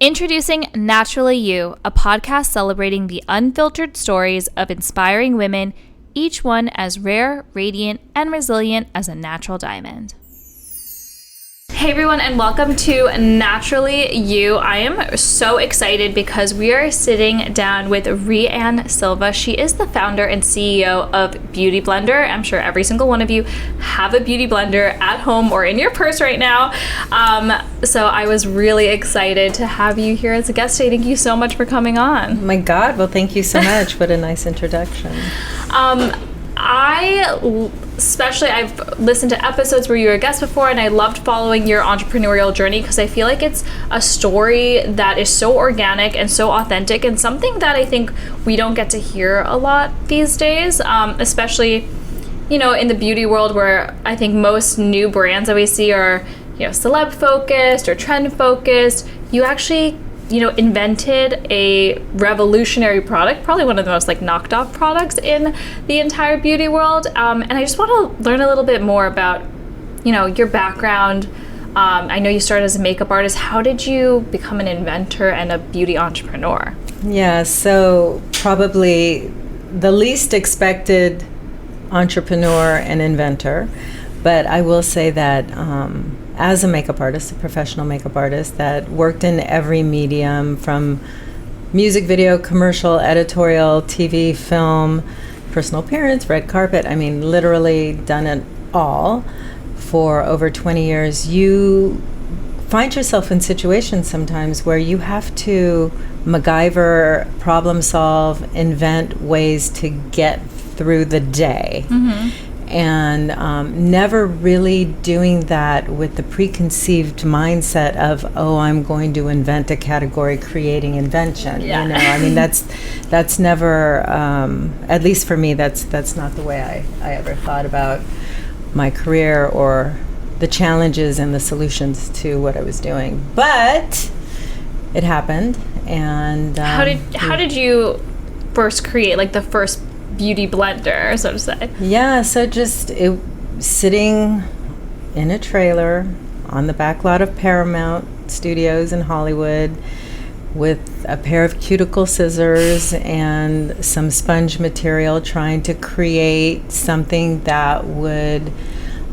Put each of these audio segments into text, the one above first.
Introducing Naturally You, a podcast celebrating the unfiltered stories of inspiring women, each one as rare, radiant, and resilient as a natural diamond. Hey everyone, and welcome to Naturally You. I am so excited because we are sitting down with Rea Ann Silva. She is the founder and CEO of Beauty Blender. I'm sure every single one of you have a beauty blender at home or in your purse right now. So I was really excited to have you here as a guest today. Thank you so much for coming on. Oh my God, well, thank you so much. What a nice introduction. I've listened to episodes where you were a guest before, and I loved following your entrepreneurial journey because I feel like it's a story that is so organic and so authentic, and something that I think we don't get to hear a lot these days, especially, in the beauty world, where I think most new brands that we see are, celeb focused or trend focused. You actually invented a revolutionary product, probably one of the most knocked off products in the entire beauty world. And I just want to learn a little bit more about, your background. I know you started as a makeup artist. How did you become an inventor and a beauty entrepreneur? Yeah, so probably the least expected entrepreneur and inventor. But I will say that as a makeup artist, a professional makeup artist that worked in every medium, from music video, commercial, editorial, TV, film, personal appearance, red carpet, literally done it all for over 20 years, you find yourself in situations sometimes where you have to MacGyver, problem solve, invent ways to get through the day. Mm-hmm. And never really doing that with the preconceived mindset of, I'm going to invent a category, creating invention. Yeah. That's never, at least for me, that's not the way I ever thought about my career or the challenges and the solutions to what I was doing. But it happened, and how did you first create the first beauty blender, so to say? Yeah, so just sitting in a trailer on the back lot of Paramount Studios in Hollywood with a pair of cuticle scissors and some sponge material, trying to create something that would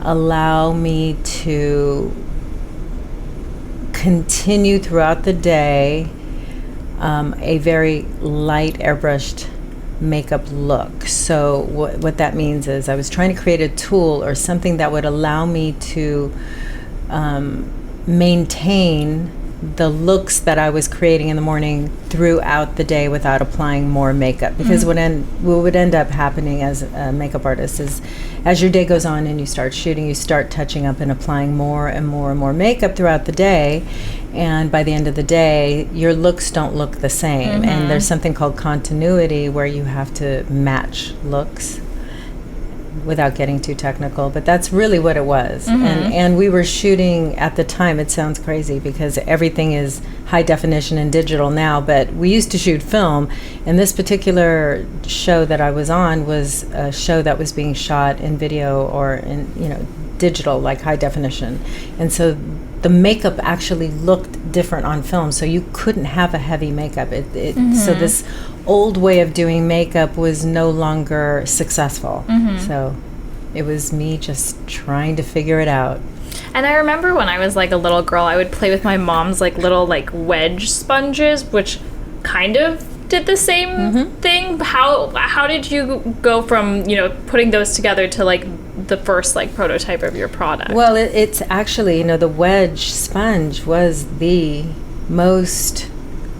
allow me to continue throughout the day a very light airbrushed makeup look. So what that means is I was trying to create a tool or something that would allow me to maintain the looks that I was creating in the morning throughout the day without applying more makeup. Because what would end up happening as a makeup artist is, as your day goes on and you start shooting, you start touching up and applying more and more and more makeup throughout the day. And by the end of the day, your looks don't look the same. Mm-hmm. And there's something called continuity, where you have to match looks, without getting too technical, but that's really what it was. Mm-hmm. And we were shooting at the time, it sounds crazy because everything is high definition and digital now, but we used to shoot film, and this particular show that I was on was a show that was being shot in video or in digital, high definition. And so the makeup actually looked different on film, so you couldn't have a heavy makeup. Mm-hmm. So this old way of doing makeup was no longer successful. Mm-hmm. So it was me just trying to figure it out. And I remember when I was a little girl, I would play with my mom's little wedge sponges, which kind of did the same mm-hmm. thing. How did you go from putting those together to the first prototype of your product? Well, it's actually the wedge sponge was the most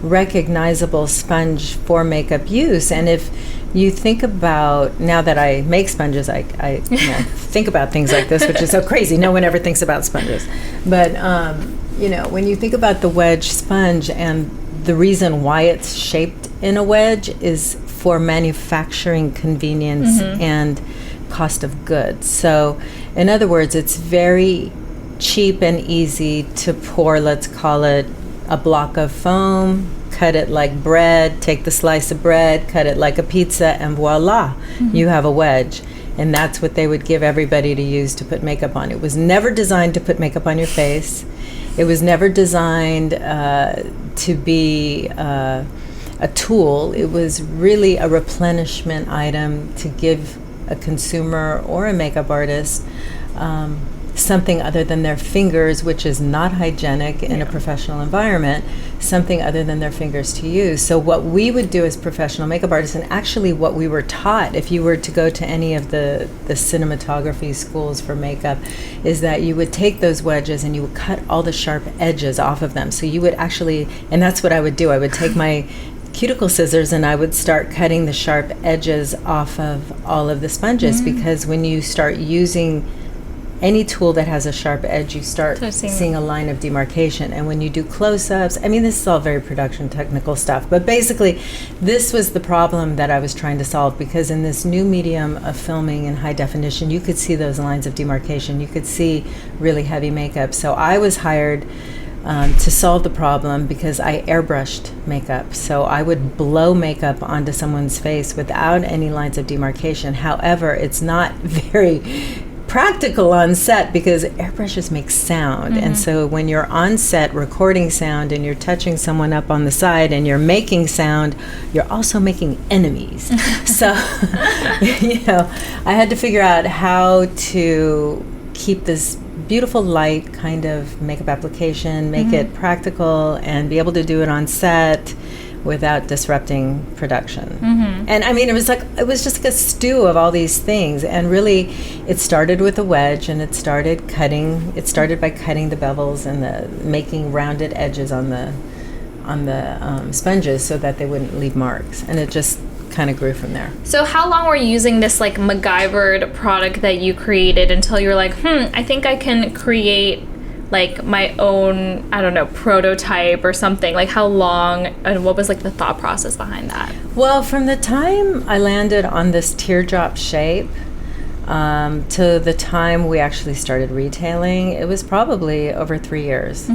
recognizable sponge for makeup use. And if you think about, now that I make sponges, I think about things like this, which is so crazy. No one ever thinks about sponges. But when you think about the wedge sponge, and the reason why it's shaped in a wedge is for manufacturing convenience mm-hmm. and cost of goods. So in other words, it's very cheap and easy to pour, let's call it a block of foam, cut it like bread, take the slice of bread, cut it like a pizza, and voila, mm-hmm. you have a wedge. and that's what they would give everybody to use to put makeup on. It was never designed to put makeup on your face. It was never designed to be a tool. It was really a replenishment item to give a consumer or a makeup artist something other than their fingers, which is not hygienic in a professional environment, something other than their fingers to use. So what we would do as professional makeup artists, and actually what we were taught, if you were to go to any of the cinematography schools for makeup, is that you would take those wedges and you would cut all the sharp edges off of them. So you would actually, and that's what I would do, I would take my cuticle scissors and I would start cutting the sharp edges off of all of the sponges, because when you start using any tool that has a sharp edge, you start seeing a line of demarcation. And when you do close-ups, I mean, this is all very production technical stuff, but basically this was the problem that I was trying to solve, because in this new medium of filming in high definition, you could see those lines of demarcation. You could see really heavy makeup. So I was hired to solve the problem because I airbrushed makeup. So I would blow makeup onto someone's face without any lines of demarcation. However, it's not very practical on set because airbrushes make sound. And so when you're on set recording sound and you're touching someone up on the side and you're making sound, you're also making enemies. So, I had to figure out how to keep this beautiful light kind of makeup application, make it practical, and be able to do it on set without disrupting production. And I mean, it was just like a stew of all these things. And really, it started with a wedge, and it started by cutting the bevels and making rounded edges on the sponges so that they wouldn't leave marks. And it just kind of grew from there. So how long were you using this like MacGyvered product that you created until you were like, I think I can create like my own, I don't know, prototype or something? Like how long, and what was like the thought process behind that? Well, from the time I landed on this teardrop shape to the time we actually started retailing, it was probably over 3 years.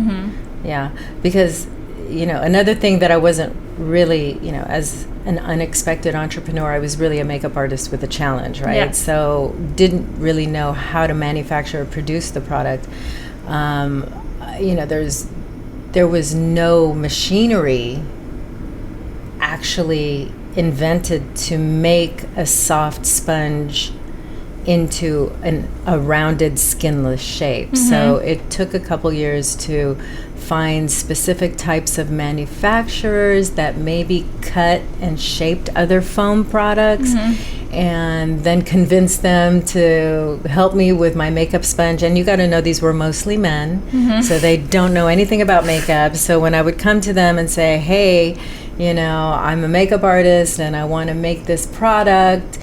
Yeah, because another thing that I wasn't really, as an unexpected entrepreneur, I was really a makeup artist with a challenge, right? Yeah. So didn't really know how to manufacture or produce the product. There was no machinery actually invented to make a soft sponge into a rounded skinless shape. So it took a couple years to find specific types of manufacturers that maybe cut and shaped other foam products, and then convince them to help me with my makeup sponge. And you got to know, these were mostly men, so they don't know anything about makeup. So when I would come to them and say, hey, I'm a makeup artist and I want to make this product,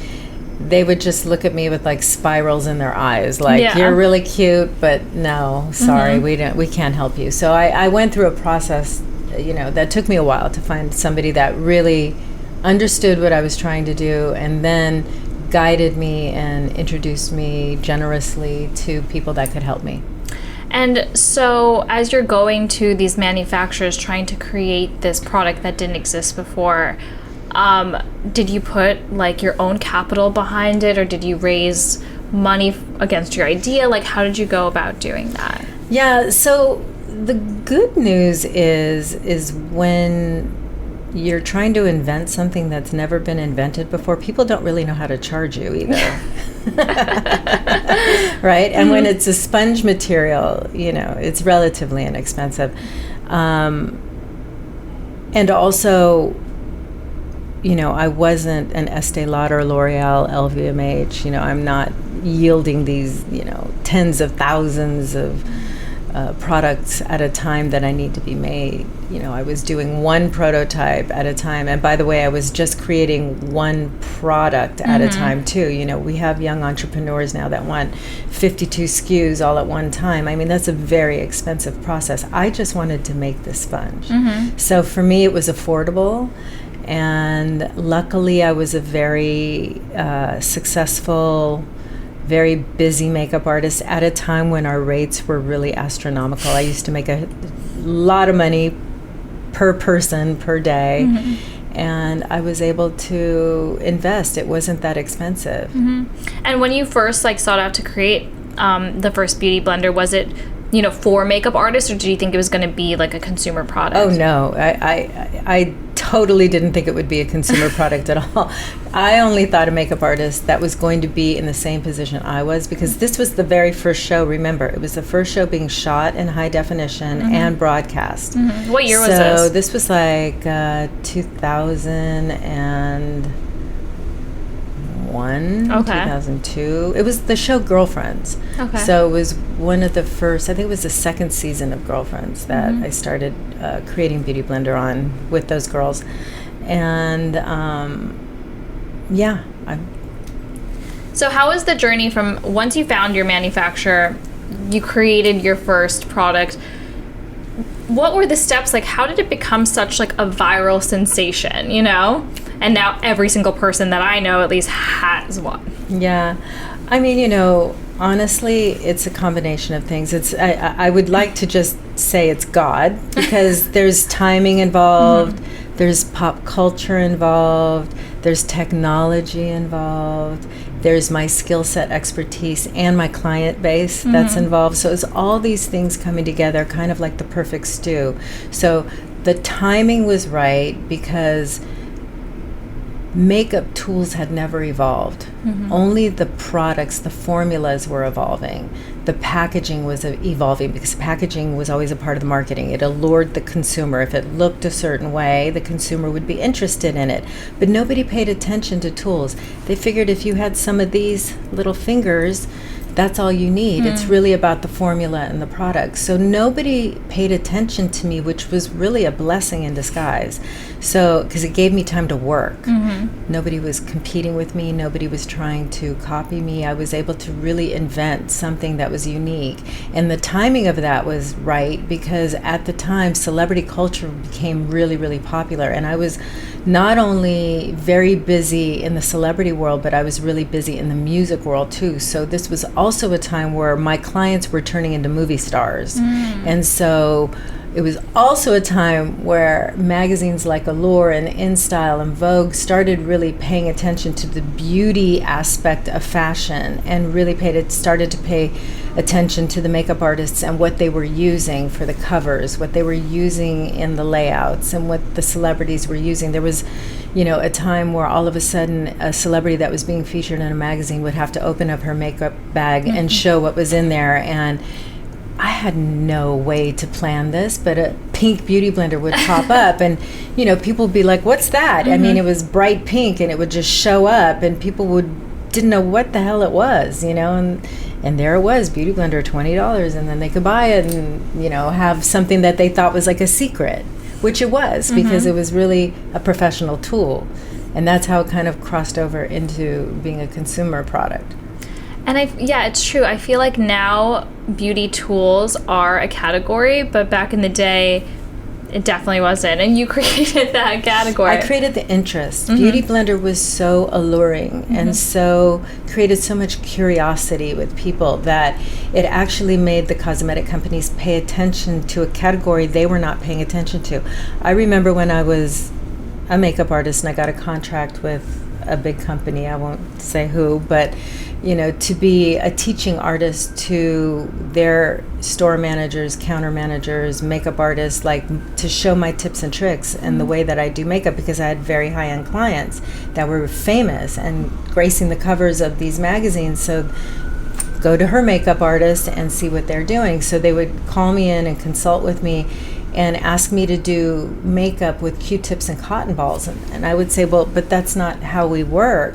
they would just look at me with like spirals in their eyes, like, you're really cute, but no, sorry, we can't help you. So I went through a process, that took me a while to find somebody that really understood what I was trying to do, and then guided me and introduced me generously to people that could help me. And so as you're going to these manufacturers trying to create this product that didn't exist before, did you put like your own capital behind it, or did you raise money against your idea? Like, how did you go about doing that? Yeah, so the good news is when you're trying to invent something that's never been invented before, people don't really know how to charge you either. Right? And when it's a sponge material, it's relatively inexpensive. And also, I wasn't an Estee Lauder, L'Oreal, LVMH. I'm not yielding these, tens of thousands of products at a time that I need to be made. I was doing one prototype at a time. And by the way, I was just creating one product at a time too. We have young entrepreneurs now that want 52 SKUs all at one time. I mean, that's a very expensive process. I just wanted to make the sponge. So for me, it was affordable. And luckily, I was a very successful, very busy makeup artist at a time when our rates were really astronomical. I used to make a lot of money per person per day. and I was able to invest. It wasn't that expensive. And when you first sought out to create the first beauty blender, was it for makeup artists, or did you think it was going to be like a consumer product? Oh no, I totally didn't think it would be a consumer product at all. I only thought a makeup artist that was going to be in the same position I was, because this was the very first show. Remember, it was the first show being shot in high definition and broadcast. What year was this? So this was like 2001, 2002. It was the show Girlfriends. Okay. So it was one of the first, I think it was the second season of Girlfriends that I started creating Beauty Blender on with those girls. And So how was the journey from once you found your manufacturer, you created your first product? What were the steps? How did it become such a viral sensation, And now every single person that I know at least has one. Yeah. I mean, honestly, it's a combination of things. I would like to just say it's God, because there's timing involved, there's pop culture involved, there's technology involved, there's my skill set, expertise, and my client base that's involved. So it's all these things coming together, kind of like the perfect stew. So the timing was right, because makeup tools had never evolved. Only the products, the formulas were evolving. The packaging was evolving, because packaging was always a part of the marketing. It allured the consumer. If it looked a certain way, the consumer would be interested in it. But nobody paid attention to tools. They figured if you had some of these little fingers, that's all you need. It's really about the formula and the product. So nobody paid attention to me, which was really a blessing in disguise. So, because it gave me time to work. Nobody was competing with me. Nobody was trying to copy me. I was able to really invent something that was unique. And the timing of that was right, because at the time, celebrity culture became really, really popular. And I was not only very busy in the celebrity world, but I was really busy in the music world too. So this was also a time where my clients were turning into movie stars. And so it was also a time where magazines like Allure and InStyle and Vogue started really paying attention to the beauty aspect of fashion, and really started to pay attention to the makeup artists and what they were using for the covers, what they were using in the layouts, and what the celebrities were using. There was, a time where all of a sudden a celebrity that was being featured in a magazine would have to open up her makeup bag and show what was in there. And I had no way to plan this, but a pink beauty blender would pop up, and people would be like, "What's that?" I mean, it was bright pink, and it would just show up, and people didn't know what the hell it was, and there it was, beauty blender, $20, and then they could buy it and have something that they thought was like a secret, which it was, because it was really a professional tool, and that's how it kind of crossed over into being a consumer product. And it's true. I feel like now beauty tools are a category, but back in the day, it definitely wasn't. And you created that category. I created the interest. Beauty Blender was so alluring and so created so much curiosity with people that it actually made the cosmetic companies pay attention to a category they were not paying attention to. I remember when I was a makeup artist and I got a contract with a big company, I won't say who, but to be a teaching artist to their store managers, counter managers, makeup artists, to show my tips and tricks and the way that I do makeup, because I had very high-end clients that were famous and gracing the covers of these magazines. So go to her makeup artist and see what they're doing. So they would call me in and consult with me and ask me to do makeup with Q-tips and cotton balls. And I would say, well, but that's not how we work.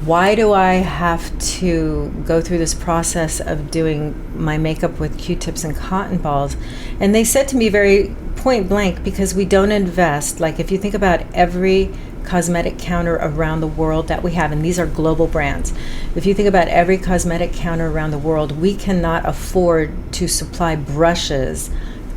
Why do I have to go through this process of doing my makeup with Q-tips and cotton balls? And they said to me very point blank, because we don't invest. If you think about every cosmetic counter around the world that we have, and these are global brands. If you think about every cosmetic counter around the world, we cannot afford to supply brushes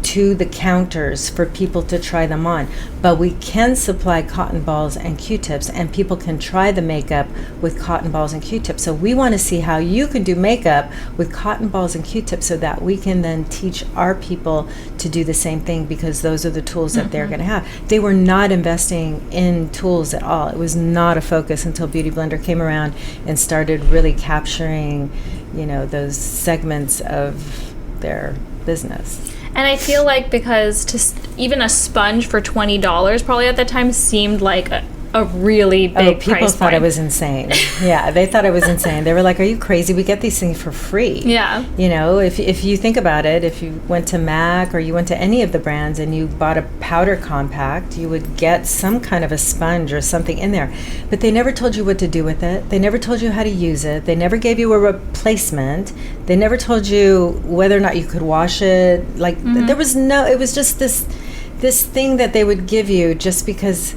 to the counters for people to try them on. But we can supply cotton balls and Q-tips, and people can try the makeup with cotton balls and Q-tips. So we want to see how you can do makeup with cotton balls and Q-tips so that we can then teach our people to do the same thing, because those are the tools that they're going to have. They were not investing in tools at all. It was not a focus until Beauty Blender came around and started really capturing, those segments of their business. And I feel like because even a sponge for $20 probably at that time seemed like a really big price point. People thought it was insane. Yeah, they thought it was insane. They were like, are you crazy? We get these things for free. Yeah. If you think about it, if you went to MAC or you went to any of the brands and you bought a powder compact, you would get some kind of a sponge or something in there. But they never told you what to do with it. They never told you how to use it. They never gave you a replacement. They never told you whether or not you could wash it. Like, there was it was just this thing that they would give you just because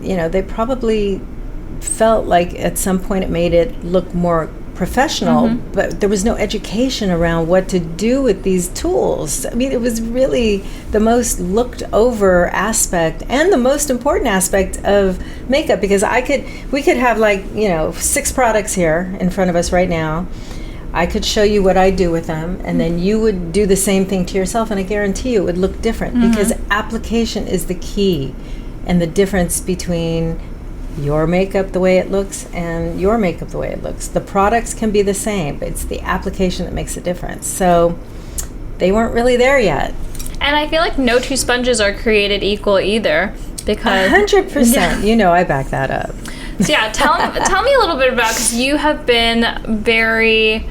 they probably felt like at some point it made it look more professional, but there was no education around what to do with these tools. I mean, it was really the most looked over aspect and the most important aspect of makeup, because we could have 6 products here in front of us right now. I could show you what I do with them, and then you would do the same thing to yourself, and I guarantee you it would look different, because application is the key. And the difference between your makeup the way it looks and your makeup the way it looks. The products can be the same, but it's the application that makes a difference. So they weren't really there yet. And I feel like no two sponges are created equal either, because 100%. I back that up. So yeah, tell me a little bit about, because you have been very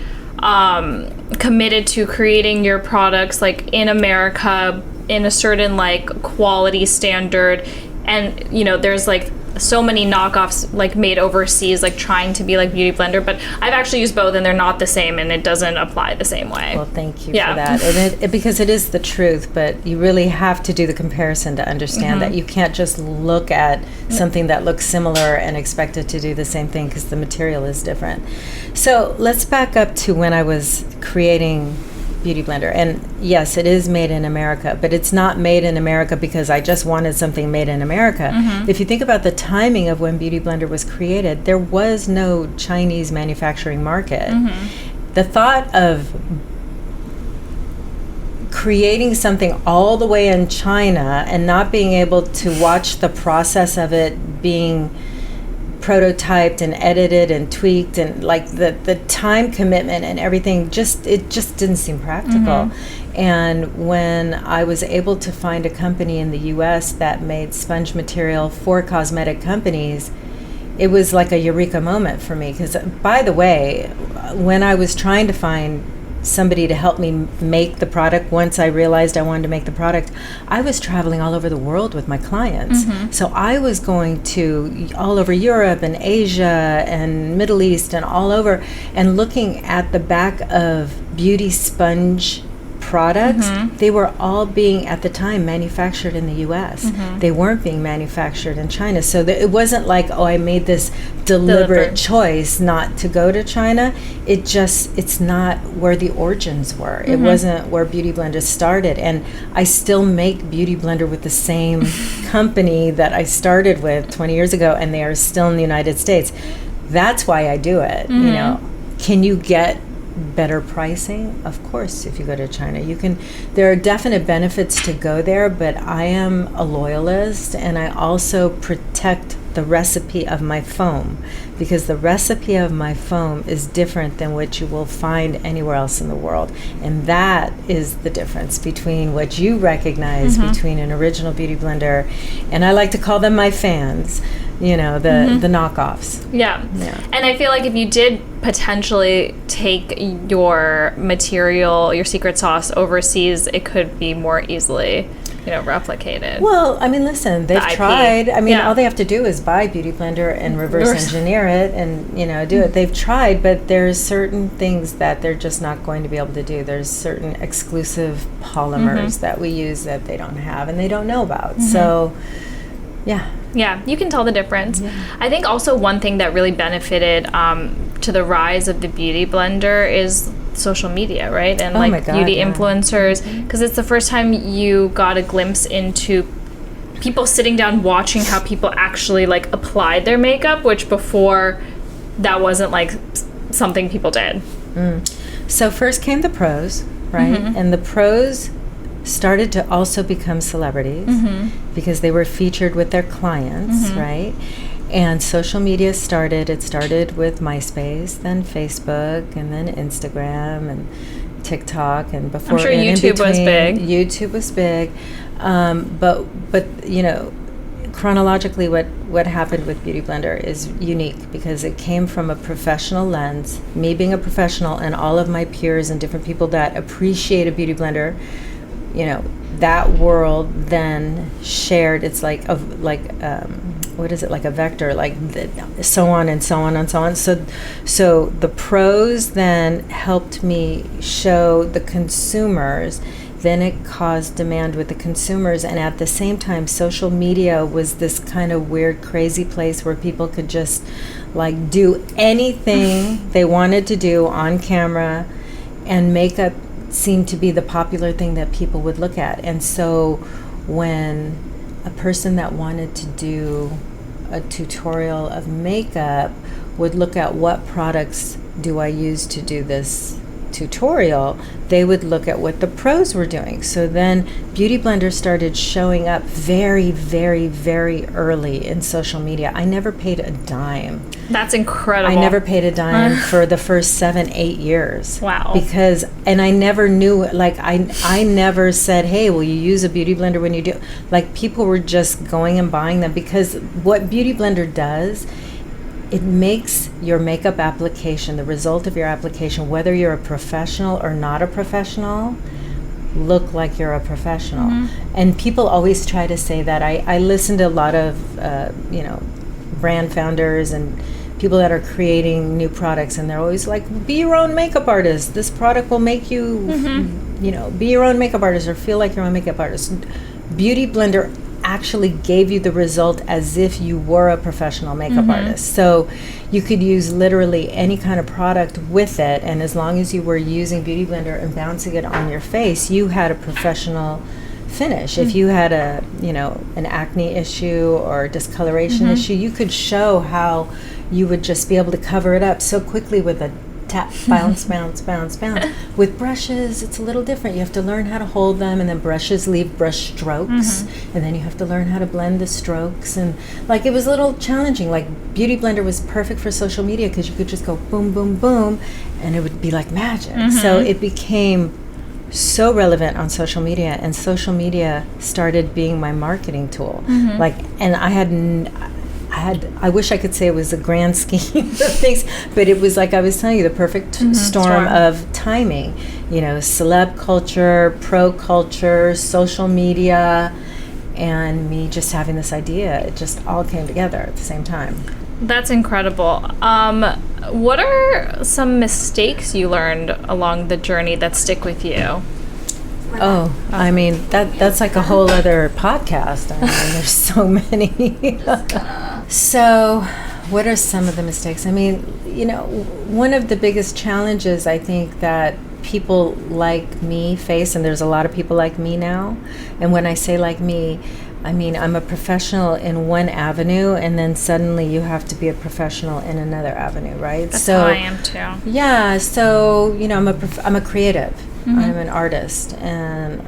committed to creating your products in America in a certain quality standard. And there's so many knockoffs made overseas trying to be like Beauty Blender, but I've actually used both and they're not the same, and it doesn't apply the same way. Well, thank you for that. And because it is the truth, but you really have to do the comparison to understand that you can't just look at something that looks similar and expect it to do the same thing, because the material is different. So let's back up to when I was creating Beauty Blender. And yes, it is made in America, but it's not made in America because I just wanted something made in America. If you think about the timing of when Beauty Blender was created, there was no Chinese manufacturing market. The thought of creating something all the way in China and not being able to watch the process of it being prototyped and edited and tweaked, and the time commitment and everything, it just didn't seem practical. And when I was able to find a company in the US that made sponge material for cosmetic companies, it was like a eureka moment for me. Because, by the way, when I was trying to find somebody to help me make the product, once I realized I wanted to make the product, I was traveling all over the world with my clients. So I was going to all over Europe and Asia and Middle East and all over, and looking at the back of beauty sponge products. They were all being, at the time, manufactured in the US. They weren't being manufactured in China. So it wasn't like, I made this deliberate choice not to go to China. It's not where the origins were. It wasn't where Beauty Blender started. And I still make Beauty Blender with the same company that I started with 20 years ago, and they are still in the United States. That's why I do it. Can you get better pricing? Of course, if you go to China, you can. There are definite benefits to go there, but I am a loyalist, and I also protect the recipe of my foam, because the recipe of my foam is different than what you will find anywhere else in the world. And that is the difference between what you recognize between an original Beauty Blender, and I like to call them my fans, the knockoffs. Yeah. And I feel like if you did potentially take your material, your secret sauce overseas, it could be more easily replicated. Well, I mean, listen, they've tried. I mean, all they have to do is buy Beauty Blender and reverse engineer it and, do it. They've tried, but there's certain things that they're just not going to be able to do. There's certain exclusive polymers that we use that they don't have and they don't know about. So, yeah, you can tell the difference. I think also one thing that really benefited to the rise of the Beauty Blender is social media, right? And Oh my like God, beauty yeah. influencers, because it's the first time you got a glimpse into people sitting down watching how people actually like applied their makeup, which before that wasn't like something people did. So first came the pros, right? And the pros started to also become celebrities because they were featured with their clients, right? And social media started. It started with MySpace, then Facebook, and then Instagram and TikTok, and before. I'm sure and in YouTube was between, big. YouTube was big, but you know, chronologically, what happened with Beauty Blender is unique because it came from a professional lens. Me being a professional, and all of my peers and different people that appreciate a Beauty Blender, you know, that world then shared. It's like what is it, like a vector, like so on and so on and so on. So the pros then helped me show the consumers. Then it caused demand with the consumers, and at the same time, social media was this kind of weird, crazy place where people could just like do anything they wanted to do on camera, and makeup seemed to be the popular thing that people would look at. And so when a person that wanted to do a tutorial of makeup would look at what products do I use to do this tutorial, they would look at what the pros were doing. So then Beauty Blender started showing up very, very, very early in social media. I never paid a dime. That's incredible. I never paid a dime for the first 7-8 years. Wow. Because, and I never knew, like, I never said, hey, will you use a Beauty Blender when you do? Like, people were just going and buying them, because what Beauty Blender does, it makes your makeup application, the result of your application, whether you're a professional or not a professional, look like you're a professional. And people always try to say that. I listen to a lot of, brand founders and people that are creating new products, and they're always like, be your own makeup artist. This product will make you, be your own makeup artist or feel like your own makeup artist. Beauty Blender actually gave you the result as if you were a professional makeup artist. So you could use literally any kind of product with it, and as long as you were using Beauty Blender and bouncing it on your face, you had a professional finish. If you had an acne issue or discoloration issue, you could show how you would just be able to cover it up so quickly with a tap, bounce, bounce, bounce, bounce. With brushes, it's a little different. You have to learn how to hold them, and then brushes leave brush strokes, and then you have to learn how to blend the strokes. And like, it was a little challenging. Like, Beauty Blender was perfect for social media because you could just go boom, boom, boom, and it would be like magic. So it became so relevant on social media, and social media started being my marketing tool. Like, and I wish I could say it was a grand scheme of things, but it was, like I was telling you, the perfect storm of timing. Celeb culture, pro culture, social media, and me just having this idea. It just all came together at the same time. That's incredible. What are some mistakes you learned along the journey that stick with you? Oh, I mean, that's like a whole other podcast. I mean, there's so many. So, what are some of the mistakes? I mean, one of the biggest challenges I think that people like me face, and there's a lot of people like me now, and when I say like me, I mean, I'm a professional in one avenue, and then suddenly you have to be a professional in another avenue, right? That's how I am too. Yeah, so, I'm a creative. I'm an artist, and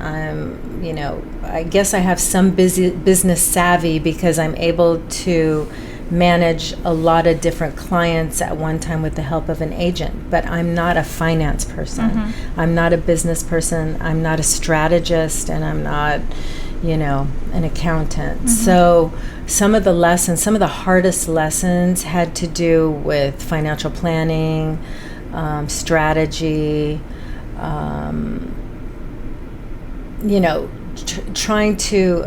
I guess I have some business savvy because I'm able to manage a lot of different clients at one time with the help of an agent. But I'm not a finance person. I'm not a business person. I'm not a strategist, and I'm not, an accountant. So some of the hardest lessons had to do with financial planning, strategy, trying to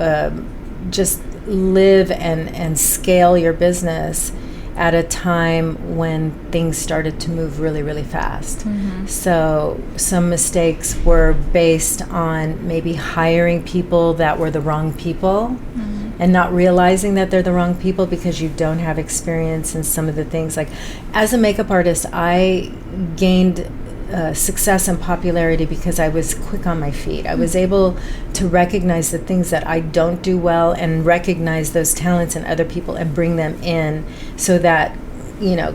just live and scale your business at a time when things started to move really, really fast. So some mistakes were based on maybe hiring people that were the wrong people, and not realizing that they're the wrong people because you don't have experience in some of the things. Like, as a makeup artist, I gained success and popularity because I was quick on my feet. I was able to recognize the things that I don't do well and recognize those talents in other people and bring them in so that,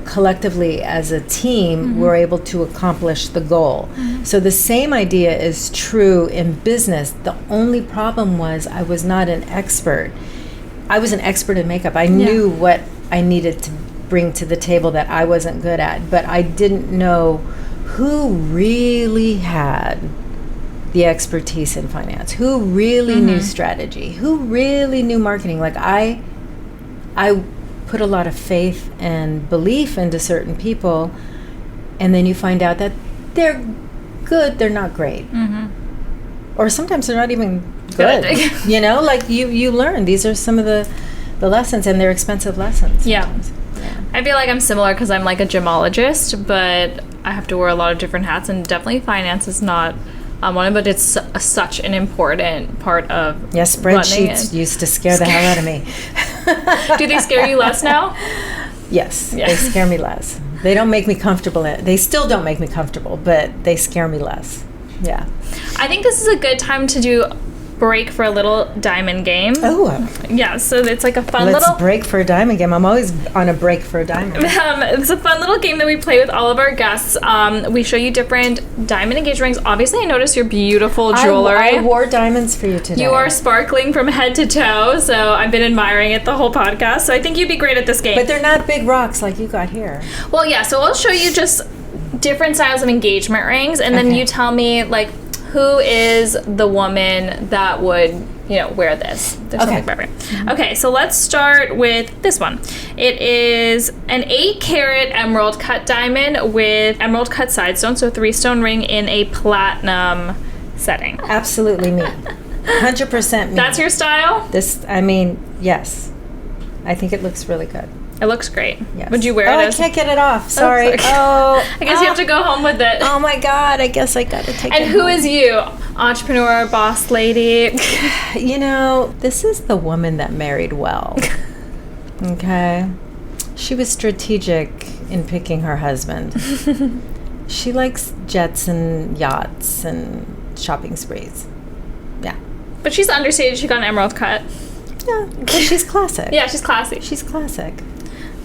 collectively as a team, we're able to accomplish the goal. So the same idea is true in business. The only problem was I was not an expert. I was an expert in makeup. I knew what I needed to bring to the table that I wasn't good at, but I didn't know who really had the expertise in finance, who really knew strategy, who really knew marketing. Like I put a lot of faith and belief into certain people, and then you find out that they're good, they're not great. Or sometimes they're not even good. Like you learn. These are some of the lessons, and they're expensive lessons. Yeah. I feel like I'm similar because I'm like a gemologist, but I have to wear a lot of different hats, and definitely finance is not one of it, but it's such an important part of spreadsheets used to scare the hell out of me. Do they scare you less now? Yes, they scare me less. They don't make me comfortable. They still don't make me comfortable, but they scare me less. Yeah. I think this is a good time to do break for a little diamond game. Oh. Yeah, so it's like a fun Let's break for a diamond game. I'm always on a break for a diamond. It's a fun little game that we play with all of our guests. We show you different diamond engagement rings. Obviously, I noticed your beautiful jewelry. I wore diamonds for you today. You are sparkling from head to toe, so I've been admiring it the whole podcast. So I think you'd be great at this game. But they're not big rocks like you got here. Well, yeah, so I'll show you just different styles of engagement rings, and then you tell me, like, who is the woman that would, wear this? Okay, so let's start with this one. It is an 8-carat emerald cut diamond with emerald cut side stone, so a 3-stone ring in a platinum setting. Absolutely me. 100% me. That's your style? Yes. I think it looks really good. It looks great. Yes. Would you wear it as... I can't get it off. Sorry. I guess you have to go home with it. Oh my God. I guess I got to take it And who is you? Entrepreneur, boss lady? This is the woman that married well. Okay? She was strategic in picking her husband. She likes jets and yachts and shopping sprees. Yeah. But she's understated. She got an emerald cut. Yeah, but she's classic. Yeah, she's classy. She's classic.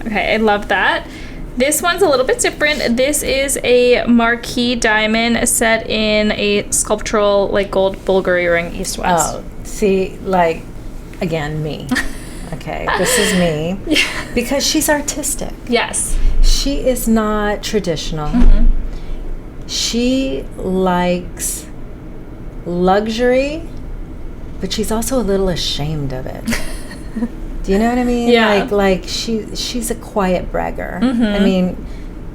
Okay, I love that. This one's a little bit different. This is a marquee diamond set in a sculptural, like, gold Bulgari ring east-west. Oh, see, like, again, me. Okay, this is me. Because she's artistic. Yes. She is not traditional. She likes luxury, but she's also a little ashamed of it. Do you know what I mean? Yeah. Like she's a quiet bragger. I mean,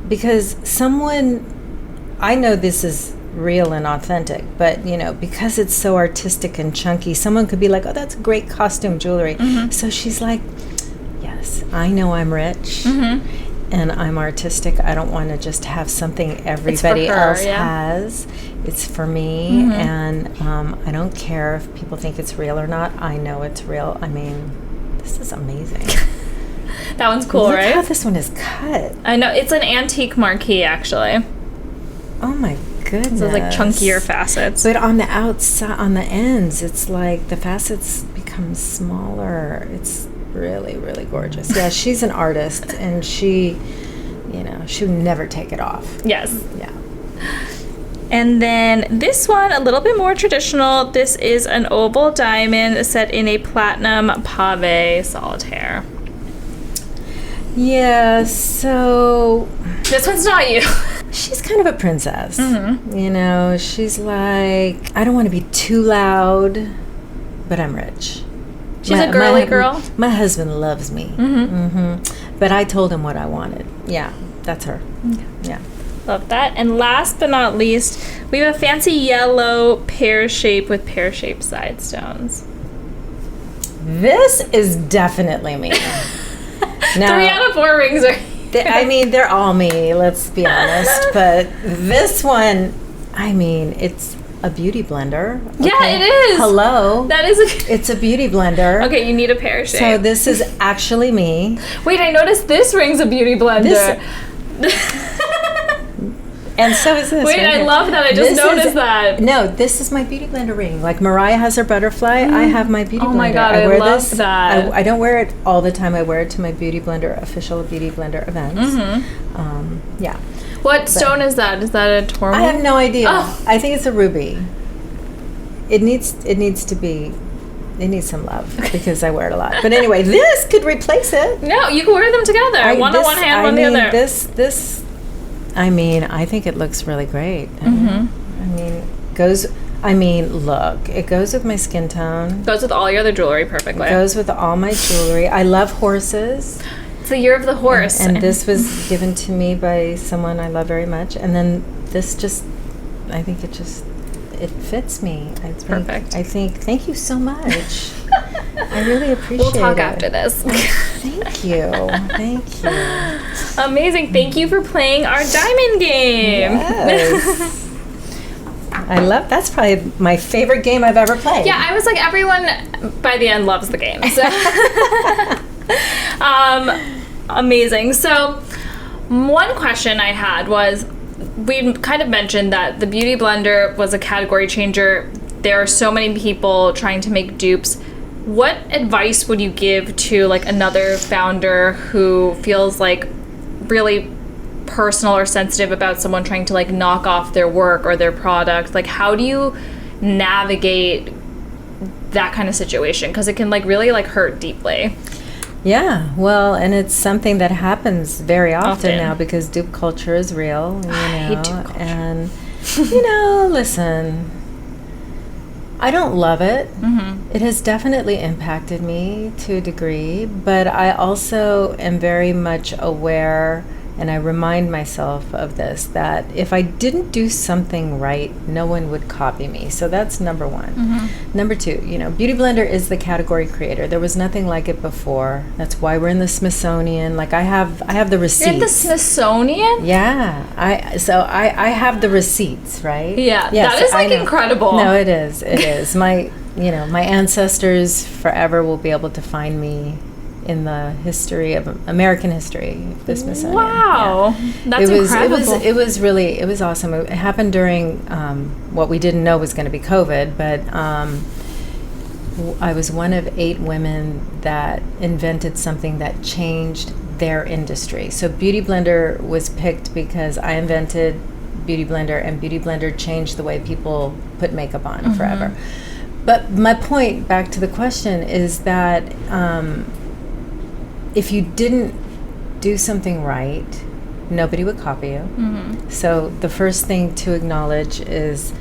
because I know this is real and authentic, but because it's so artistic and chunky, someone could be like, "Oh, that's great costume jewelry." So she's like, "Yes, I know I'm rich and I'm artistic. I don't want to just have something everybody else has. It's for me, and I don't care if people think it's real or not. I know it's real. I mean, this is amazing." That one's cool, Look right? how this one is cut. I know. It's an antique marquee, actually. Oh my goodness. So it's like chunkier facets. But on the outside, on the ends, it's like the facets become smaller. It's really, really gorgeous. Yeah, she's an artist, and she would never take it off. Yes. Yeah. And then this one, a little bit more traditional. This is an oval diamond set in a platinum pave solitaire. Yeah, so... This one's not you. She's kind of a princess. She's like, I don't want to be too loud, but I'm rich. She's a girly girl. My husband loves me. But I told him what I wanted. Yeah, that's her. Yeah. Love that. And last but not least, we have a fancy yellow pear shape with pear-shaped side stones. This is definitely me. Now, 3 out of 4 rings are... they're all me, let's be honest. But this one, it's a beauty blender. Okay? Yeah, it is. Hello. That is It's a beauty blender. Okay, you need a pear shape. So this is actually me. Wait, I noticed this ring's a beauty blender. And so is this. Wait, right I here. love that. I just noticed that. No, this is my beauty blender ring. Like Mariah has her butterfly, I have my beauty blender. Oh my God, I wear love this. that. I don't wear it all the time. I wear it to my beauty blender, official beauty blender events. Yeah. What stone is that? Is that a tourmaline? I have no idea. Oh. I think it's a ruby. It needs some love because I wear it a lot. But anyway, this could replace it. No, you can wear them together. One on one hand, one the other. I think it looks really great. Look, it goes with my skin tone. Goes with all your other jewelry perfectly. It goes with all my jewelry. I love horses. It's the year of the horse. And this was given to me by someone I love very much. And then this it fits me. It's perfect. I think, thank you so much. I really appreciate it. We'll talk after this. Thank you. Thank you. Amazing. Thank you for playing our diamond game. Yes. That's probably my favorite game I've ever played. Yeah, I was like, everyone by the end loves the game. So. Amazing. So one question I had was, we kind of mentioned that the beauty blender was a category changer. There are so many people trying to make dupes. What advice would you give to like another founder who feels like really personal or sensitive about someone trying to like knock off their work or their product? Like, how do you navigate that kind of situation? Because it can like really like hurt deeply. Yeah, well, and it's something that happens very often now because dupe culture is real. I hate dupe culture. And, listen, I don't love it. It has definitely impacted me to a degree, but I also am very much aware, and I remind myself of this, that if I didn't do something right, no one would copy me. So that's number one. Number two, Beauty Blender is the category creator. There was nothing like it before. That's why we're in the Smithsonian. Like I have the receipts. You're in the Smithsonian? Yeah. I have the receipts, right? Yeah. Yes, that is like incredible. No, it is. It is. My ancestors forever will be able to find me in the history of American history, the Smithsonian. Wow, yeah. That's incredible. It was awesome. It happened during what we didn't know was going to be COVID, but I was one of 8 women that invented something that changed their industry. So Beauty Blender was picked because I invented Beauty Blender, and Beauty Blender changed the way people put makeup on forever. But my point, back to the question, is that if you didn't do something right, nobody would copy you. So the first thing to acknowledge is,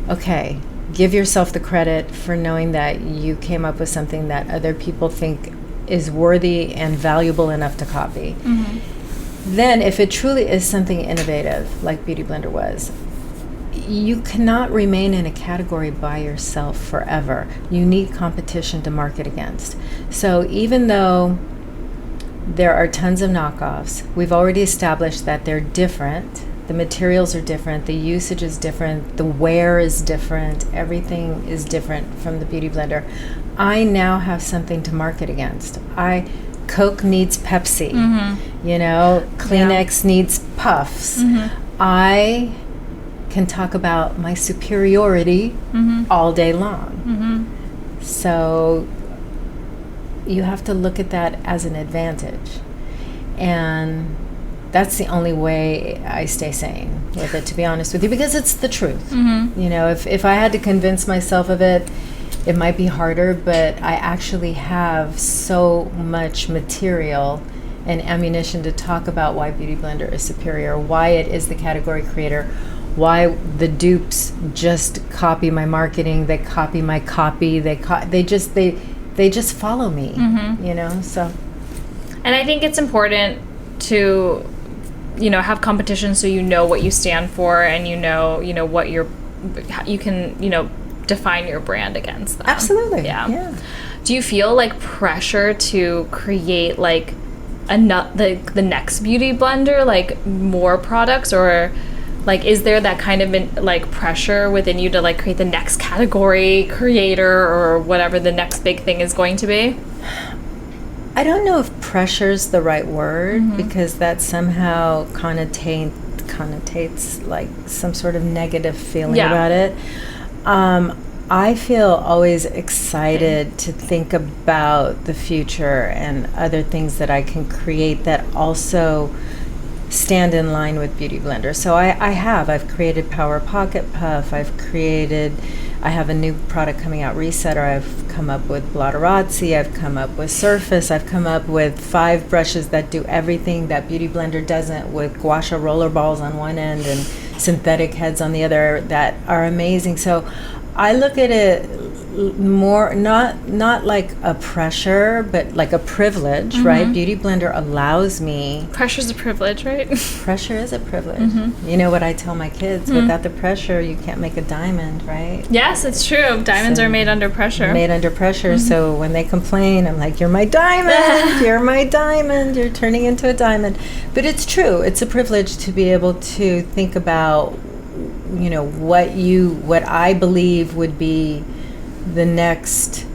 okay, give yourself the credit for knowing that you came up with something that other people think is worthy and valuable enough to copy. Then if it truly is something innovative, like Beauty Blender was, you cannot remain in a category by yourself forever. You need competition to market against. So even though there are tons of knockoffs, we've already established that they're different. The materials are different, the usage is different, the wear is different, everything is different from the Beauty Blender. I now have something to market against. Coke needs Pepsi, Kleenex needs Puffs. I can talk about my superiority all day long. So you have to look at that as an advantage. And that's the only way I stay sane with it, to be honest with you, because it's the truth. If I had to convince myself of it, it might be harder, but I actually have so much material and ammunition to talk about why Beauty Blender is superior, why it is the category creator, why the dupes just copy my marketing, they copy my copy, they just follow me, so. And I think it's important to, have competition so you know what you stand for and what you can, define your brand against them. Absolutely. Yeah. Do you feel like pressure to create like the next Beauty Blender, like more products, or like is there that kind of like pressure within you to like create the next category creator or whatever the next big thing is going to be? I don't know if pressure's the right word, because that somehow connotates connotates like some sort of negative feeling Yeah. about it. I feel always excited to think about the future and other things that I can create that also stand in line with Beauty Blender. So I've created Power Pocket Puff. I have a new product coming out, Resetter. I've come up with Blotterazzi. I've come up with Surface. I've come up with 5 brushes that do everything that Beauty Blender doesn't, with gua sha roller balls on one end and synthetic heads on the other that are amazing. So I look at it more not like a pressure, but like a privilege, right? Beauty Blender allows me. Pressure's a privilege, right? Pressure is a privilege. You know what I tell my kids? Without the pressure, you can't make a diamond, right? Yes, it's true. Diamonds So, are made under pressure. Made under pressure. So when they complain, I'm like, "You're my diamond. You're my diamond. You're turning into a diamond." But it's true. It's a privilege to be able to think about, you know, what I believe would be the next,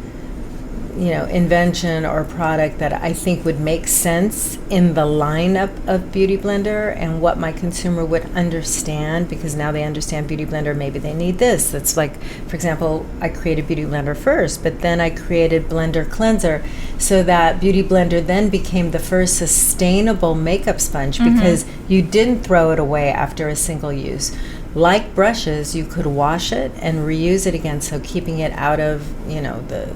you know, invention or product that I think would make sense in the lineup of Beauty Blender and what my consumer would understand, because now they understand Beauty Blender. Maybe they need this. That's like, for example, I created Beauty Blender first, but then I created Blender Cleanser, so that Beauty Blender then became the first sustainable makeup sponge, because you didn't throw it away after a single use. Like brushes, you could wash it and reuse it again, so keeping it out of, you know, the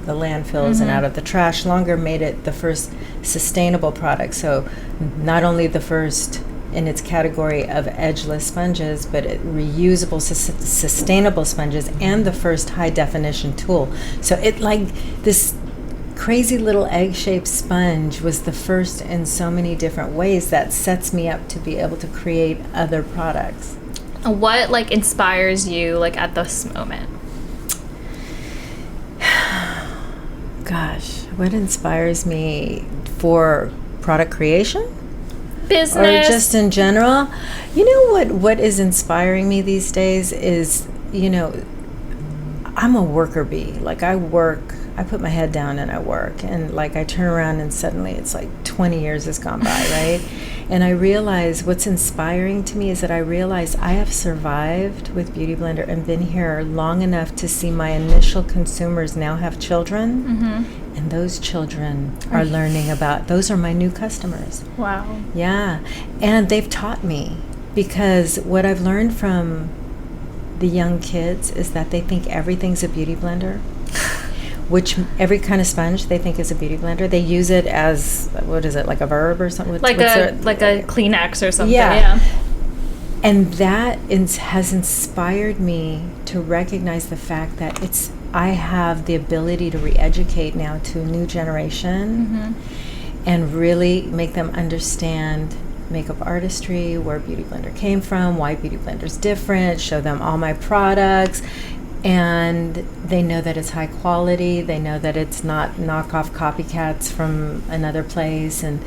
landfills and out of the trash longer made it the first sustainable product. So not only the first in its category of edgeless sponges, but reusable, sustainable sponges, and the first high definition tool. So it, like, this crazy little egg-shaped sponge was the first in so many different ways that sets me up to be able to create other products. What, like, inspires you, like, at this moment? Gosh, what inspires me for product creation? Business. Or just in general? You know what is inspiring me these days is, you know, I'm a worker bee. Like, I put my head down and I work, and like I turn around and suddenly it's like 20 years has gone by, right? And I realize what's inspiring to me is that I realize I have survived with Beauty Blender and been here long enough to see my initial consumers now have children, and those children are learning about, those are my new customers. Wow. Yeah, and they've taught me, because what I've learned from the young kids is that they think everything's a Beauty Blender. Which every kind of sponge they think is a Beauty Blender. They use it as, what is it, like a verb or something? Like a Kleenex or something. Yeah. And that has inspired me to recognize the fact that I have the ability to re-educate now to a new generation and really make them understand makeup artistry, where Beauty Blender came from, why Beauty Blender's different, show them all my products. And they know that it's high quality. They know that it's not knockoff copycats from another place, and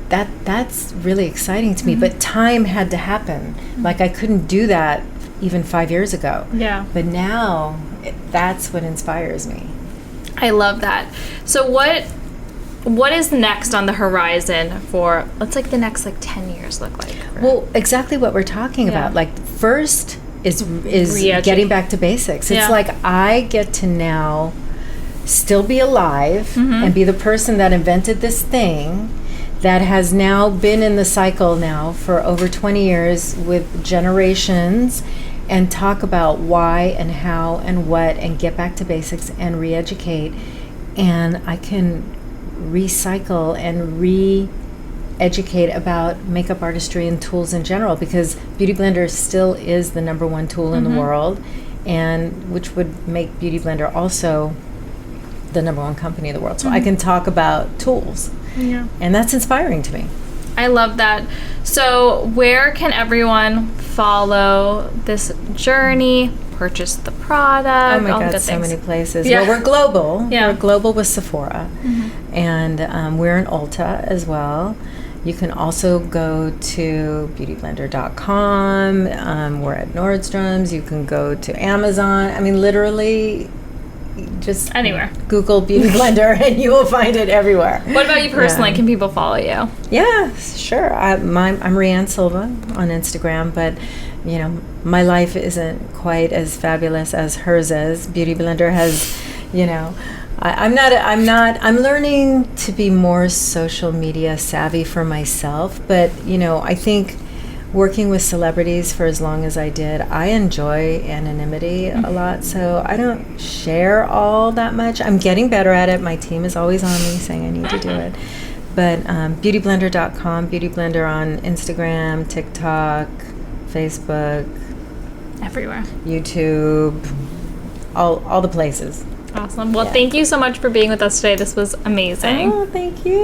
that's really exciting to me. But time had to happen. Like, I couldn't do that even 5 years ago. Yeah. But now that's what inspires me. I love that. So what is next on the horizon for, what's like the next like 10 years look like? Well, exactly what we're talking about. Like, first is getting back to basics. It's like I get to now still be alive and be the person that invented this thing that has now been in the cycle now for over 20 years with generations, and talk about why and how and what, and get back to basics and re-educate. And I can recycle and educate about makeup artistry and tools in general, because Beauty Blender still is the #1 tool in the world, and which would make Beauty Blender also the #1 company in the world. So I can talk about tools, and that's inspiring to me. I love that. So where can everyone follow this journey, purchase the product? Oh my all the God, good so things? many places. Yeah. Well, we're global. Yeah. We're global with Sephora, and we're in Ulta as well. You can also go to beautyblender.com. We're at Nordstrom's. You can go to Amazon. I mean, literally just Anywhere. Google Beauty Blender and you will find it everywhere. What about you personally? Can people follow you? Yeah, sure. I'm Rea Ann Silva on Instagram, but my life isn't quite as fabulous as hers is. Beauty Blender has, I'm learning to be more social media savvy for myself, but I think working with celebrities for as long as I did, I enjoy anonymity a lot, so I don't share all that much. I'm getting better at it. My team is always on me saying I need to do it. But beautyblender.com, Beauty Blender on Instagram, TikTok, Facebook, everywhere, YouTube, all the places. Awesome. Well, thank you so much for being with us today. This was amazing. Oh, thank you.